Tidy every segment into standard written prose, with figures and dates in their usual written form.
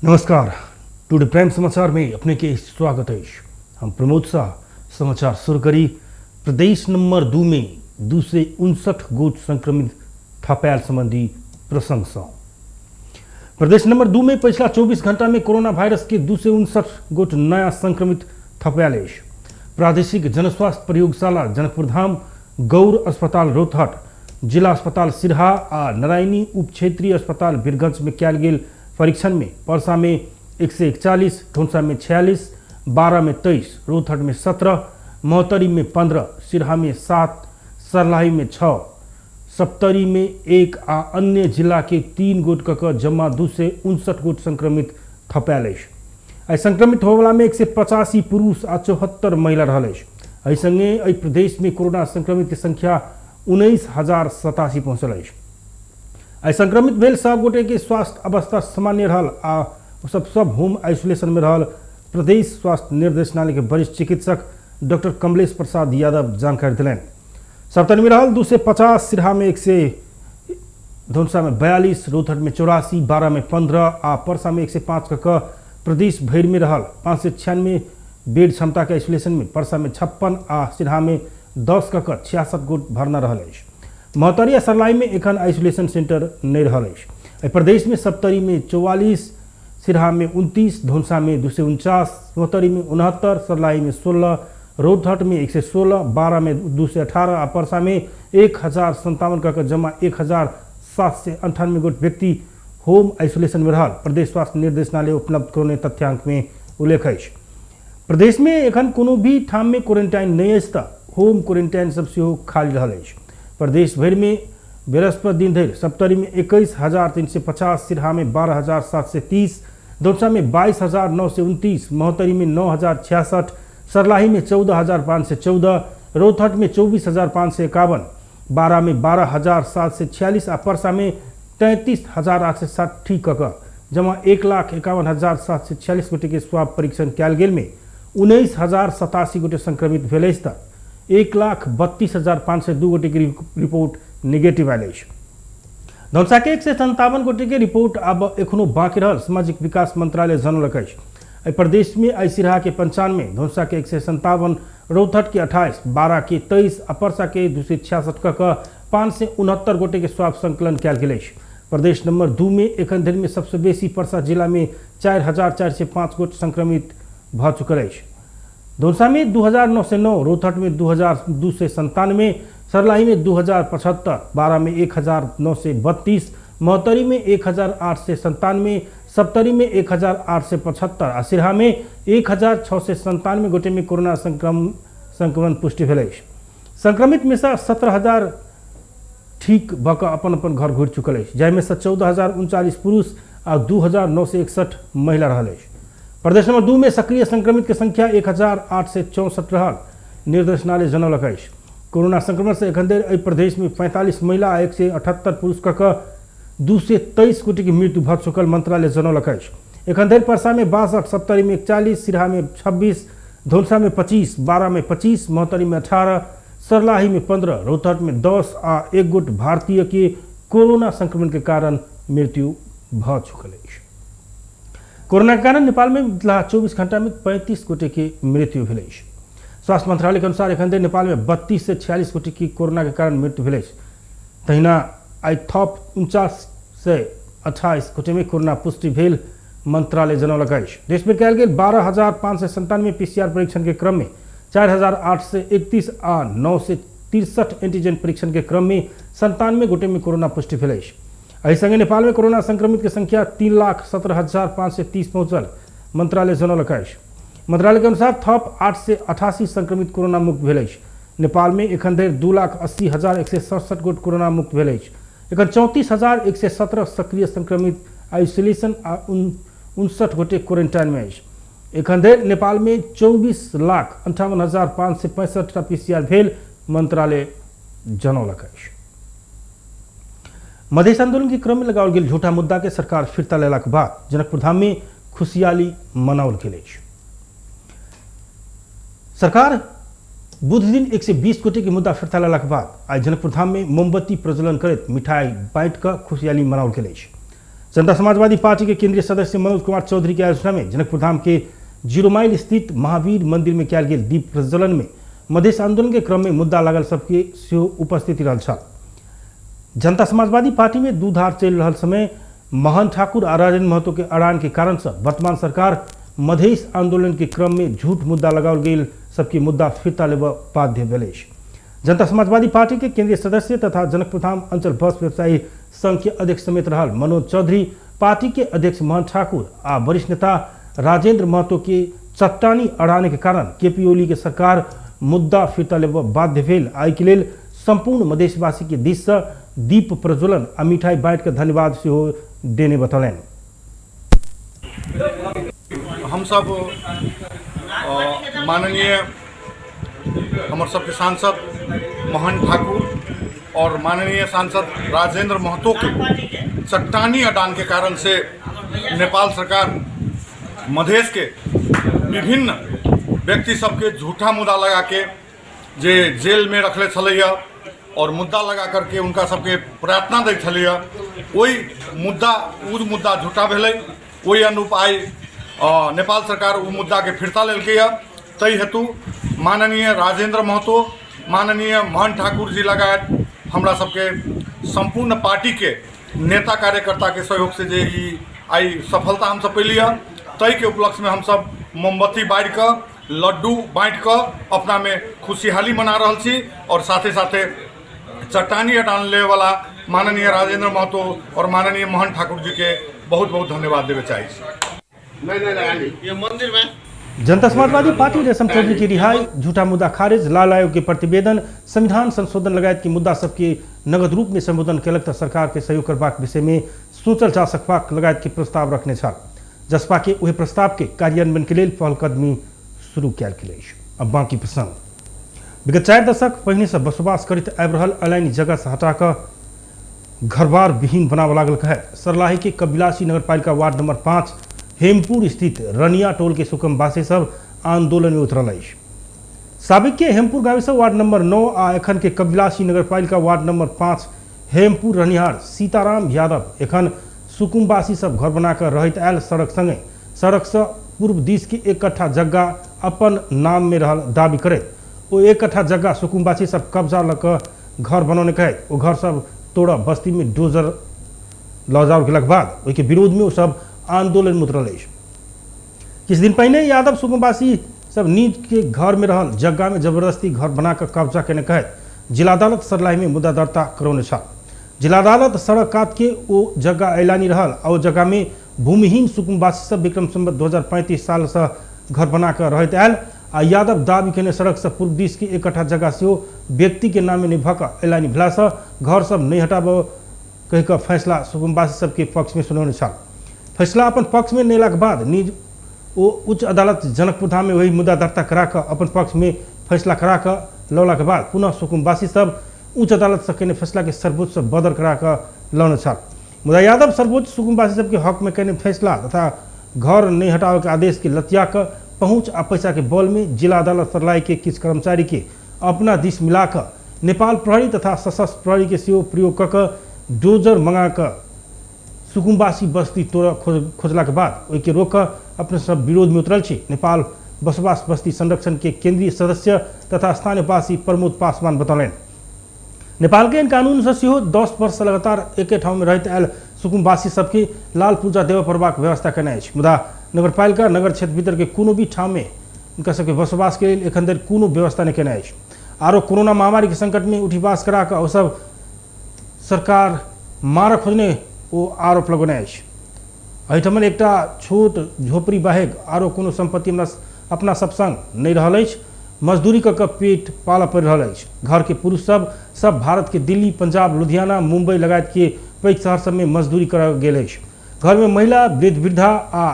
नमस्कार। Today prime समाचार में अपने के स्वागत है। हम प्रमोद शाह समाचार शुरू करी। प्रदेश नंबर 2 में 259 गोट संक्रमित थपायल संबंधी प्रशंसा। प्रदेश नंबर 2 में पिछला 24 घंटा में कोरोना वायरस के 259 गोट नया संक्रमित थपायल। प्रादेशिक जनस्वास्थ्य प्रयोगशाला जनकपुरधाम, गौर अस्पताल रोहतहट, जिला अस्पताल सिरहा आ नारायणी उप क्षेत्रीय अस्पताल वीरगंज में कयल गेल परीक्षण में परसा में 141, धौंसा में 46, बारा में 23, रोहतहट में 17, मोहतरी में 15, सिरहा में 7, सरलाही में 6, सप्तरी में 1 आ अन्य जिला के 3 गोट कऽ जमा 259 गोट संक्रमित थपायल। एहि संक्रमित होबला में 185 पुरुष आ 74 महिला रहल। एहि संगे एहि प्रदेश में कोरोना संक्रमित के संख्या 19,087 पहुंचल। आई संक्रमित भेल सब गोटे के स्वास्थ्य अवस्था सामान्य रहल आ सब होम आइसोलेशन में रहल। प्रदेश स्वास्थ्य निर्देशनालय के वरिष्ठ चिकित्सक डॉक्टर कमलेश प्रसाद यादव जानकारी दिलें। सप्तरी में रहल 250, सिरहा में 100, धौंसा में 42, रोहतहट में 84, बारा में 15 आ परसा में 105 कऽ प्रदेश भर में रहल। 596 बेड क्षमता के आइसोलेशन में परसा में 56 आ सिरहा में 10 कऽ 66 गोट भरना रहल। मोहतरी आ सरलाई में एखन आइसोलेशन सेंटर नहीं रहल। प्रदेश में सप्तरी में 44, सिरहा में 29, धौंसा में 249, मोहतरी में 69, सरलाई में 16, रोहतहट में 116, बारा में 218 आ परसा में 1057 कऽ जमा 1798 गोट व्यक्ति होम आइसोलेशन में रहल। प्रदेश स्वास्थ्य निर्देशनालय उपलब्ध करौने तथ्यांक में उल्लेख है। प्रदेश में एखन कोनो भी ठाम में क्वारंटाइन नहीं अछि तऽ होम क्वारंटाइन सब सेहो खाली रहल अछि। प्रदेश भर में बृहस्पति दिन धरि सप्तरी में 21,350, सिरहा में 12,730, धौंसा में 22,929, मोहतरी में 9,066, सरलाही में 14,514, रोहतहट में 24,551, बारा में 12,746 आ परसा में 33,860 कऽ जमा 1,51,746 गोटे के स्वाब परीक्षण कयल गेल में 19,087 गोटे संक्रमित भेल अछि। 1,32,502 गोटे की रिपोर्ट नेगेटिव आयल। धौंसा के 157 गोटे के रिपोर्ट अब एखनो बाकी रहल। सामाजिक विकास मंत्रालय जनौलक अछि। प्रदेश में आई सिरहा के 95, धौंसा के 157, रोहतहट के 28, बारा के 23 आ परसा के 266 कऽ 569 गोटे के स्वाब संकलन कयल गेल अछि। प्रदेश नंबर 2 में एखन धरि में सबसे बेसी परसा जिला में 4,405 गोट संक्रमित भ चुकल अछि। धौंसा में 2,909, रोहतहट में 2,297, सरलाही में 2,075, बारा में 1,932, मोहतरी में 1,897, सप्तरी में 1,875 आ सिरहा में 1,697 गोटे में कोरोना संक्रमण पुष्टि भेल अछि। संक्रमित में से 17,000 ठीक भऽ कऽ अपन अपन घर घुरि चुकल अछि, जाहिमे से 14,039 पुरुष आ 2,961 महिला रहल अछि। प्रदेश नंबर 2 में सक्रिय संक्रमित के संख्या 1,864 रहल। निर्देशनालय जनौलक अछि। कोरोना संक्रमण से एखन धरि एहि प्रदेश में 45 महिला आ 178 पुरुष कऽ 223 गोटे की मृत्यु भऽ चुकल मंत्रालय जनौलक अछि। एखन धरि परसा में 62, सप्तरी में 41, सिरहा में 26, धौंसा में 25, बारा में 25, मोहतरी में 18, सरलाही में 15, रोहतहट में 10 आ 1 गोट भारतीय के कोरोना संक्रमण के कारण मृत्यु भऽ चुकल अछि। कोरोना के कारण नेपाल में पिछला 24 घंटा में 35 गोटे की मृत्यु भेल अछि। स्वास्थ्य मंत्रालय के अनुसार एखन धरि नेपाल में 32 से 46 गोटे की कोरोना के कारण मृत्यु भेल अछि। तहिना आई थप 49 से 28 गोटे में कोरोना पुष्टि भेल मंत्रालय जनौलक अछि। देश में कयल गेल 12,597 PCR परीक्षण के क्रम में 4,831 आ 963 एंटीजन परीक्षण के क्रम में 97 गोटे में कोरोना पुष्टि भेल अछि। एहि संगे नेपाल में कोरोना संक्रमित के संख्या 3,17,530 पहुंचल मंत्रालय जनौलक अछि। मंत्रालय के अनुसार थप 8 से 88 संक्रमित कोरोना मुक्त भेल अछि। नेपाल में एखन धरि 2,80,167 गोट कोरोना मुक्त भेल अछि। एखन 34,117 सक्रिय संक्रमित आइसोलेशन आ 59 गोटे क्वारंटाइन में अछि। एखन धरि नेपाल में 24,58,565 PCR भेल मंत्रालय जनौलक अछि। मधेश आंदोलन के क्रम में लगाओल गेल झूठा मुद्दा के सरकार फिरता लेलाक बाद जनकपुरधाम में खुशियाली मनाओल गेल अछि। सरकार बुध दिन 120 कोटी के मुद्दा फिरता लेलाक बाद आज जनकपुरधाम में मोमबत्ती प्रज्वलन करैत मिठाई बांटि कऽ खुशियाली मनाओल गेल अछि। जनता समाजवादी पार्टी के केंद्रीय सदस्य मनोज कुमार चौधरी के आयोजना में जनकपुर धाम के 0 माइल स्थित महावीर मंदिर में कयल गेल दीप प्रज्वलन में मधेश आंदोलन के क्रम में मुद्दा लागल सबके सेहो उपस्थिति रहल छल। जनता समाजवादी पार्टी में दू धार चल रहा समय महन ठाकुर आ राजेंद्र महतो के अड़ान के कारण से वर्तमान सरकार मधेश आंदोलन के क्रम में झूठ मुद्दा लगाओल गेल सबके मुद्दा फिरता लेबऽ बाध्य भेल। जनता समाजवादी पार्टी के केंद्रीय सदस्य तथा जनकपुर धाम अंचल बस व्यवसायी संघ के अध्यक्ष समेत रहल मनोज चौधरी, पार्टी के अध्यक्ष महन ठाकुर आ वरिष्ठ नेता राजेंद्र महतो के चट्टानी अड़ाने के कारण केपी ओली के सरकार मुद्दा फिरता लेबऽ बाध्य भेल। आई के लेल संपूर्ण मधेशवासी के दिश से दीप प्रज्वलन आ मिठाई बांट के धन्यवाद सेहो देने बतौलन। हम सब माननीय हमारे सबके सांसद महन ठाकुर और माननीय सांसद राजेंद्र महतो के चट्टानी अडान के कारण से नेपाल सरकार मधेश के विभिन्न व्यक्ति सबके झूठा मुद्दा लगा के जे जेल में रखले छलैया और मुद्दा लगा करके उनका सबके प्रार्थना दै छलैया, वही मुद्दा झूठा भेलै। वही अनुरूप आई नेपाल सरकार वो मुद्दा के फिरता लेलकै। तै हेतु माननीय राजेंद्र महतो, माननीय महन ठाकुर जी लगायत हमरा सबके संपूर्ण पार्टी के नेता कार्यकर्ता के सहयोग से जे आई सफलता हम सब पैलिया, तै के उपलक्ष्य में हम सब मोमबत्ती बांट कर, लड्डू बांट कर अपना में खुशहाली मना रहल छी और साथे साथे चट्टानी अडान ले वाला माननीय राजेंद्र महतो और माननीय महन ठाकुर जी के बहुत बहुत धन्यवाद देवे चाहिए। ये मंदिर में जनता समाजवादी पार्टी रेशम चौधरी की रिहाई, झूठा मुद्दा खारिज, लाल आयोग के प्रतिवेदन, संविधान संशोधन लगायत के मुद्दा सबके नगद रूप में संबोधन केलक तऽ सरकार के सहयोग करबाक विषय में सोचल जा सकबाक लगायत के प्रस्ताव रखने छल। जसपा के वही प्रस्ताव के कार्यान्वयन के लिए पहलकदमी शुरू कयल गेल। अब बाकी प्रसंग। विगत 4 दशक पहिने से बसोबास करैत आबि रहल अलायनी जगह से हटा कर घरबार विहीन बनाबऽ लागल है। सरलाही के कबिलासी नगरपालिका वार्ड नंबर 5 हेमपुर स्थित रनिया टोल के सुकमवासी सब आंदोलन में उतरल अछि। साबिक के हेमपुर गाँव से वार्ड नंबर 9 आ एखन के कबिलासी नगरपालिका वार्ड नंबर 5 हेमपुर रनिहार सीताराम यादव एखन सुकुम्बासी सब घर बनाकर रहैत आयल सड़क से पूर्व दिश के 1 कट्ठा जगह अपन नाम में रहल दावी करैत वो 1 कट्ठा जगह सुकुम्बासी सब कब्जा लऽ घर बनौने कहैत वो घर सब तोड़ा बस्ती में डोजर लऽ जाओल गेलाक बाद ओहि के विरोध में वो सब आंदोलन में उतरल अछि। किछु दिन पहिने यादव सुकुम्बासी सब नींद के घर में रहल जगह में जबरदस्ती घर बनाकर कब्जा केने कहैत जिला अदालत सरलाही में मुद्दा दर्ता करौने छल। जिला अदालत सड़क काट के वो जगह ऐलानी रहल आ वो जगह में भूमिहीन सुकुम्बासी सब विक्रम संवत 2035 साल से घर बनाकर रहैत आयल आ यादव दावी केने सड़क से पूर्व दिश के 1 कट्ठा जगह से व्यक्ति के नाम में नहीं भऽ ऐलानी भेला से घर सब नहीं हटाबऽ कहि कऽ फैसला सुकुम्बासी सबके पक्ष में सुनौने छल। फैसला अपन पक्ष में नेलाक बाद निज ओ उच्च अदालत जनकपुर धाम में वही मुद्दा दर्ता करा कर अपन पक्ष में फैसला करा कर लौला के बाद पुनः सुकुम्बासी सब उच्च अदालत से केने फैसला के सर्वोच्च से बदर करा कर लौने छल। मुदा यादव सर्वोच्च सुकुम्बासी सबके हक में केने फैसला तथा घर नहीं हटावे के आदेश के लतिया कर पहुँच आ पैसा के बल में जिला अदालत सरलाई के किछु कर्मचारी के अपना दिश मिलाकर नेपाल प्रहरी तथा सशस्त्र प्रहरी के सेहो प्रयोग कर डोजर मंगा कर सुकुम्बासी बस्ती तोड़ खोजला के बाद ओहि के रोक अपने सब विरोध में उतरल छी। नेपाल बसोबास बस्ती संरक्षण के केंद्रीय सदस्य तथा स्थानीयवासी प्रमोद पासवान बतौलन नेपाल के इन कानून से सेहो 10 वर्ष लगातार एके ठाउँ में रहते आयल सुकुम्बासी सबके लाल पूजा देव पड़बाक व्यवस्था केने अछि। मुदा नगरपालिका नगर क्षेत्र भीतर के कोनो भी ठाउँ में उनका सबके बसोबास के लिए एखन धरि कोनो व्यवस्था नहीं केने अछि। आरो कोरोना महामारी के संकट में उठीवास करा कर ओ सब सरकार मार खोजने वो आरोप लगौने अछि। एहिठमन एकटा छोट झोपड़ी बाहेक आरो कोनो संपत्ति अपना सब संग नहीं रहल अछि। मजदूरी कऽ पेट पालऽ पड़ि रहल अछि। घर के पुरुष सब भारत के दिल्ली, पंजाब, लुधियाना, मुंबई लगायत के पैघ शहर सब में मजदूरी करऽ गेल अछि। घर में महिला, वृद्ध वृद्धा आ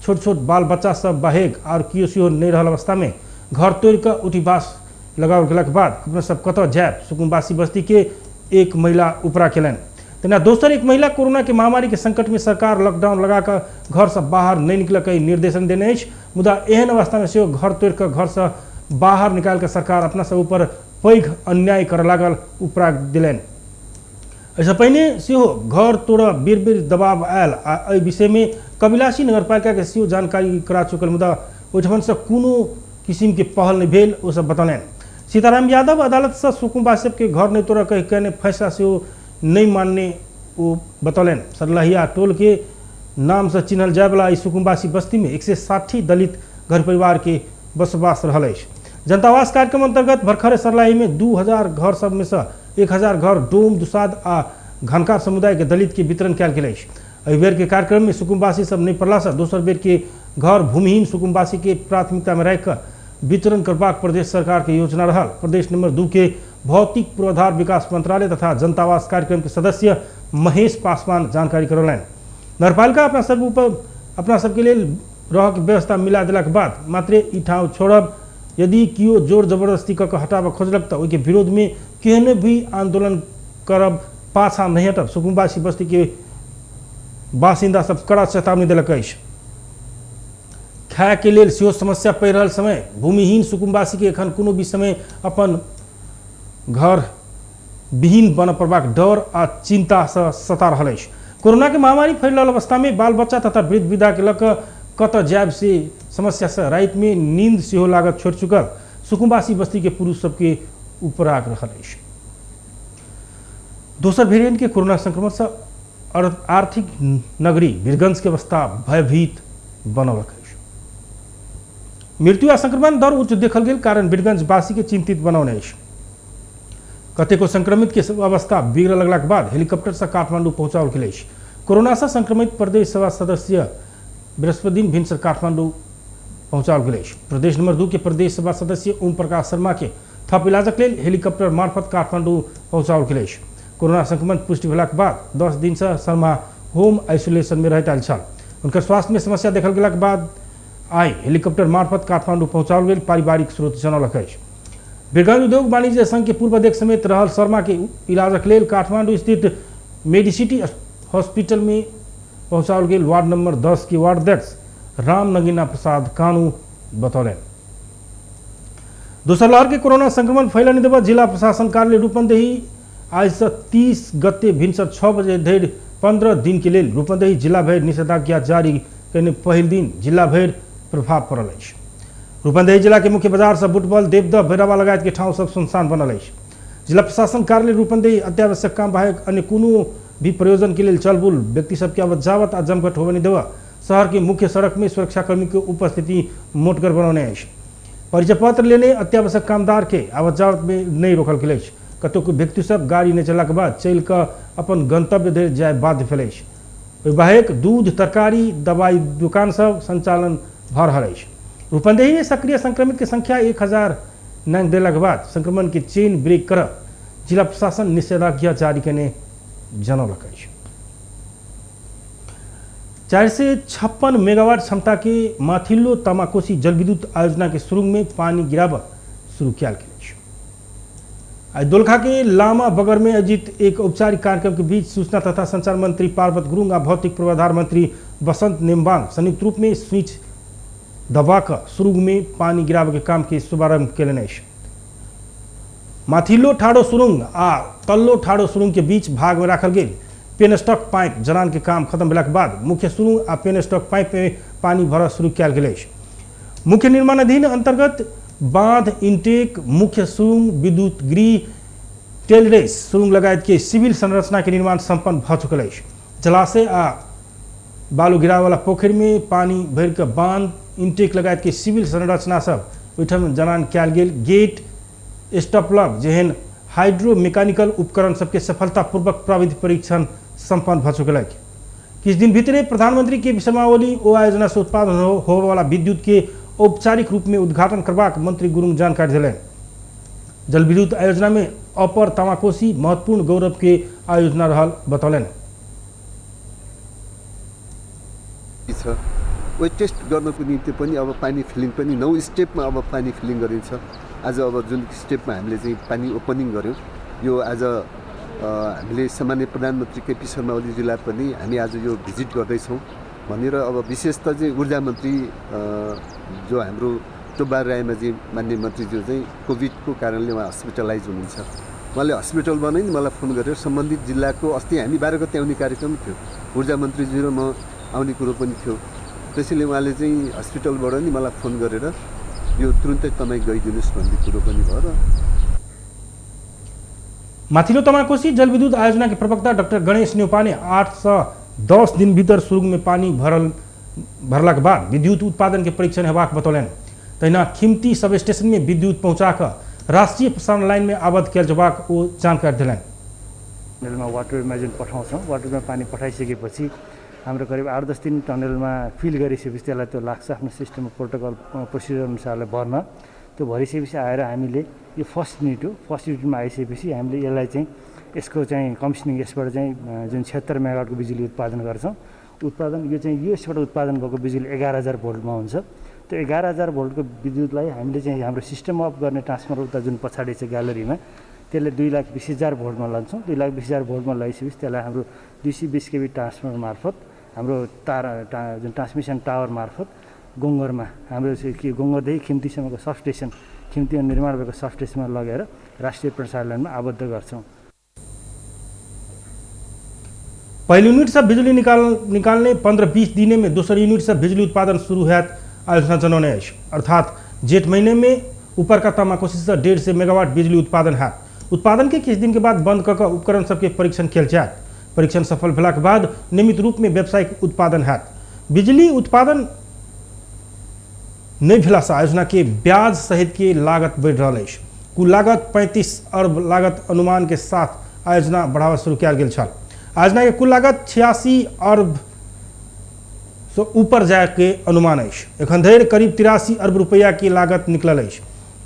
छोट छोट बाल बच्चा सब बाहेक आर कियो सेहो नहीं रहल अवस्था में घर तोड़ कर उठीवास लगाओल गेलाक बाद अपने सब कतऽ जायब सुकुम्बासी बस्ती के एक महिला उपरा केलनि। तेना दोसर एक महिला कोरोना के महामारी के संकट में सरकार लॉकडाउन लगाकर घर से बाहर नहीं निकल के निर्देशन देने अछि। मुदा एहन अवस्था में सेहो घर तोड़ कर घर से बाहर निकाल कर सरकार अपना सब ऊपर पैघ अन्याय कर लागल उपरा दिलनि। ऐसा पहिने सेहो घर तोड़ बेर बेर दबाव आयल आ एहि विषयमे कबिलासी नगरपालिका के सेहो जानकारी करा चुकल मुदा ओहिठाम से कोनो किसिम के पहल नहीं भेल ओ सब बतौलनि। सीताराम यादव अदालत से सुकुम्बासी के घर नहीं तोड़ कह कहने फैसला से नहीं मानने वो बतौलनि। सरलहिया टोल के नाम से चिन्हल जाए वाला सुकुम्बासी बस्ती में 160 दलित घर परिवार के बसवास रहल अछि। जनतावास कार्यक्रम अंतर्गत भरखरे सरलाही में 2000 घर सब में से 1000 घर डोम दुसाद आ घनकार समुदाय के दलित के वितरण कयल गेल अछि। एहि बेर के कार्यक्रम में सुकुम्बासी सब नहीं पड़ला से दोसर बेर के घर भूमिहीन सुकुम्बासी के प्राथमिकता में रख वितरण करबाक प्रदेश सरकार के योजना रहल। प्रदेश नंबर 2 के भौतिक पूर्वाधार विकास मंत्रालय तथा जनतावास कार्यक्रम के सदस्य महेश पासवान जानकारी करौलनि। नगरपालिका अपना सबके लिए रह के व्यवस्था मिला देला के बाद मात्र ई ठाव छोड़ब, यदि कियो जोर जबरदस्ती कऽ हटाबऽ खोजलक तऽ ओहिके विरोध में केहने भी आंदोलन करब, पाछा नहीं हटब, सुकुम्बासी बस्ती के बासिंदा सब कड़ा चेतावनी दिलक अछि। खाय के लेल सेहो समस्या पड़ि रहल समय भूमिहीन सुकुम्बासी के एखन कोनो भी समय अपन घर विहीन बन पड़बाक डर आ चिंता से सता रहल अछि। कोरोना के महामारी फैल रहल अवस्था में बाल बच्चा तथा वृद्ध विधा के लऽ कतऽ जायब से समस्या से रात में नींद सेहो लागत छोड़ चुकल सुकुम्बासी बस्ती के पुरुष सबके ऊपर आग रहल अछि। दोसर वेरिएंट के कोरोना संक्रमण से आर्थिक नगरी वीरगंज के अवस्था भयभीत बनल अछि। मृत्यु आ संक्रमण दर उच्च देखल गेल कारण वीरगंज वासी के चिंतित बनौने अछि। कतेको संक्रमित के अवस्था बिगड़ लगला के बाद हेलीकॉप्टर से काठमांडू पहुंचाओल गेल अछि। कोरोना से संक्रमित प्रदेश सभा सदस्य बृहस्पति दिन भिनसर काठमांडू पहुंचाओल गेल अछि। प्रदेश नंबर 2 के प्रदेश सभा सदस्य ओम प्रकाश शर्मा के थप इलाजक लेल हेलीकॉप्टर मार्फत काठमांडू पहुंचाओल गेल अछि। कोरोना संक्रमण पुष्टि भेला के बाद 10 दिन से शर्मा होम आइसोलेशन में रहैत आयल छल। उनकर स्वास्थ्य में समस्या देखल गेला के बाद आई हेलीकॉप्टर मार्फत काठमांडू पहुंचाओल गेल पारिवारिक स्रोत जनौलक अछि। वीरगंज उद्योग वाणिज्य संघ के पूर्व अध्यक्ष समेत रहल शर्मा के इलाजक लेल काठमांडू स्थित मेडिसिटी हॉस्पिटल में पहुंचाओल गेल वार्ड नंबर 10 के वार्ड अध्यक्ष राम नगीना प्रसाद कानू बतौलन। दोसर लहर के कोरोना संक्रमण फैलने देवा जिला प्रशासन कार्यालय रूपंदेही आज से 30 गते भिनसर 6 बजे धरि 15 दिन के लेल रूपंदेही जिला भरि निषेधाज्ञा जारी करने पहिल दिन जिला भरि प्रभाव पड़ल अछि। रूपंदेही जिला के मुख्य बाजार से बुटबल देवदह भैरवा लगायत के ठाव सब सुनसान बनल अछि। जिला प्रशासन कार्यालय रूपंदेही अत्यावश्यक काम बाहेक अन्य कोनो भी प्रयोजन के लिए चलबुल व्यक्ति सबके आवत जावत आ जमघट होबे नहीं देवा शहर के मुख्य सड़क में सुरक्षाकर्मी के उपस्थिति मोटगर बनौने अछि। परिचय पत्र लेने अत्यावश्यक कामदार के आवत जावत में नहीं रोकल गेल अछि। कतोक व्यक्ति सब गाड़ी नहीं चलला के बाद चल कऽ अपन गंतव्य धरि जाय बाध्य भेल अछि। ओहि बाहेक दूध तरकारी दवाई दुकान सब संचालन भऽ रहल अछि। रूपंदेही में सक्रिय संक्रमित के संख्या 1000 नांग देला के बाद संक्रमण के चेन ब्रेक कर जिला प्रशासन निषेधाज्ञा जारी करने जनौलक अछि। 456 मेगावाट क्षमता के माथिल्लो तामाकोसी जलविद्युत आयोजना के सुरुंग में पानी गिराब शुरू किया गेल अछि। आज दोलखा के लामा बगर में आयोजित एक औपचारिक कार्यक्रम के बीच सूचना तथा संचार मंत्री पार्वत गुरुंग आ भौतिक पूर्वाधार मंत्री बसंत नेम्बांग संयुक्त रूप में स्विच दबाकर सुरुंग में पानी गिराब के काम के शुभारंभ कयलनि अछि। माथिल्लो ठाड़ो सुरुंग आ तल्लो ठाड़ो सुरुंग के बीच भाग में राखल गेल पेनस्टॉक पाइप जलान के काम खत्म भेला के बाद मुख्य सुरुंग आ पेनस्टॉक पाइप में पानी भरल शुरू कयल गेल अछि। मुख्य निर्माणाधीन अंतर्गत बांध इंटेक मुख्य सुरुंग विद्युत गृह टेलरेस सुरुंग लगायत के सिविल संरचना के निर्माण संपन्न भ चुकल अछि। जलाशय आ बालू गिराव वाला पोखरि में पानी भर के बांध इंटेक लगायत के सिविल संरचना सब ओहिठाम जलान कयल गेल। गेट स्टॉपलग जेहन हाइड्रो मैकेनिकल उपकरण सबके सफलतापूर्वक प्राविधिक परीक्षण संपन्न भ चुकल अछि। किछ दिन भीतरे प्रधानमंत्री के विषमावली ओ आयोजना से उत्पादन होबे वाला विद्युत के औपचारिक रूप में उद्घाटन करबाक मंत्री गुरुंग जानकारी दिलनि। जल विद्युत आयोजना में अपर तामाकोसी महत्वपूर्ण गौरव के आयोजना रहल बतौलनि। टेस्ट गर्नको निम्ति पनि अब पानी फिलिङ पनि 9 स्टेपमा अब पानी फिलिङ गरिन्छ। आज अब जुन स्टेपमा हामीले चाहिँ पानी ओपनिङ गर्यौं यो आज हामीले सामान्य प्रधानमन्त्री केपी शर्मा ओलीजीलाई पनि हामी आज यो भिजिट गर्दैछौँ भनेर अब विशेष त चाहिँ ऊर्जा मन्त्री जो हाम्रो टोबा रायमाझी मान्य मन्त्रीज्यू चाहिँ कोभिडको कारणले उहाँ हस्पिटलाइज हुनुहुन्छ उहाँले हस्पिटलमा नै मलाई फोन गरेर सम्बन्धित जिल्लाको अस्ति हामी 12 गते आउने कार्यक्रम थियो, ऊर्जा मन्त्रीजी र म आउने कुरो पनि थियो। त्यसैले उहाँले चाहिँ हस्पिटलबाट नि मलाई फोन गरेर यो तुरुन्तै तपाईँ गइदिनुहोस् भन्ने कुरो पनि भयो। र माथिल्लो तमाकोशी जलविद्युत आयोजना के प्रवक्ता डॉक्टर गणेश न्यौपा ने 8 से 10 दिन भीतर सुरुंग में पानी भरला के बाद विद्युत उत्पादन के परीक्षण हेबाक बतौलन। तहिना खिमती सब स्टेशन में विद्युत पहुंचाकर राष्ट्रीय प्रसारण लाइन में आबद्ध किया जबाक वो जानकारी दिलन। टनलमा वाटरमा जुन पठाउँछौँ, वाटरमा पानी पठाइसकेपछि हाम्रो करिब 8-10 दिन टनलमा फिल गरिसकेपछि त्यसलाई त्यो लाग्छ आफ्नो सिस्टममा प्रोटोकल प्रोसिजर अनुसारले भर्न। त्यो भरिसकेपछि आएर हामीले यो फर्स्ट युनिटमा आइसकेपछि हामीले यसलाई चाहिँ यसको चाहिँ कमिसनिङ यसबाट चाहिँ जुन 76 मेगावाटको बिजुली उत्पादन गर्छौँ। यो चाहिँ यसबाट उत्पादन भएको बिजुली 11,000 भोल्टमा हुन्छ। त्यो 11,000 भोल्टको विद्युतलाई हामीले चाहिँ हाम्रो सिस्टम अफ गर्ने ट्रान्सफर्मर उता जुन पछाडि छ ग्यालरीमा त्यसले 2,20,000 भोल्टमा लान्छौँ। 2,20,000 भोल्टमा लगाइसकेपछि त्यसलाई हाम्रो 220 केबी ट्रान्सफर्मर मार्फत हाम्रो जुन ट्रान्समिसन टावर मार्फत गोङ्गरमा हाम्रो गोङ्गरदेखि खिम्तीसम्मको सब स्टेसन, खिम्तीमा निर्माण भएको सब स्टेसनमा लगेर राष्ट्रिय प्रसारण लाइनमा आबद्ध गर्छौँ। पहले यूनिट से बिजली निकालने 15-20 दिन में दूसरे यूनिट से बिजली उत्पादन शुरू है आयोजना जनौने, अर्थात जेठ महीने में ऊपर का तमाकोशी से 150 मेगावाट बिजली उत्पादन है। उत्पादन के कुछ दिन के बाद बंद कर उपकरण सबके परीक्षण किया जाए। परीक्षण सफल भेला के बाद नियमित रूप में व्यावसायिक उत्पादन है। बिजली उत्पादन नहीं भेला से आयोजना के ब्याज सहित के लागत बढ़ रहा है। कुल लागत 35 अरब लागत अनुमान के साथ आयोजना बढ़ावा शुरू किया गेल छल। आयोजना के कुल लागत 86 अरब से ऊपर जाए के अनुमान है। एखन धरि करीब 83 अरब रुपया की लागत निकलल है।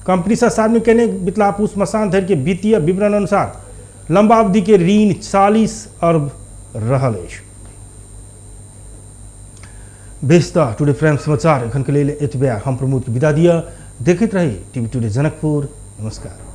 कंपनी से सार्वजनिक केने बितला पूस मसान धरि के वित्तीय विवरण अनुसार लंबा अवधि के ऋण 40 अरब रहल है। बेस्ता टुडे प्राइम समाचार एखन के लिए एतबे हम प्रमोद के विदा दिया। देखते रही टीवी टुडे जनकपुर। नमस्कार।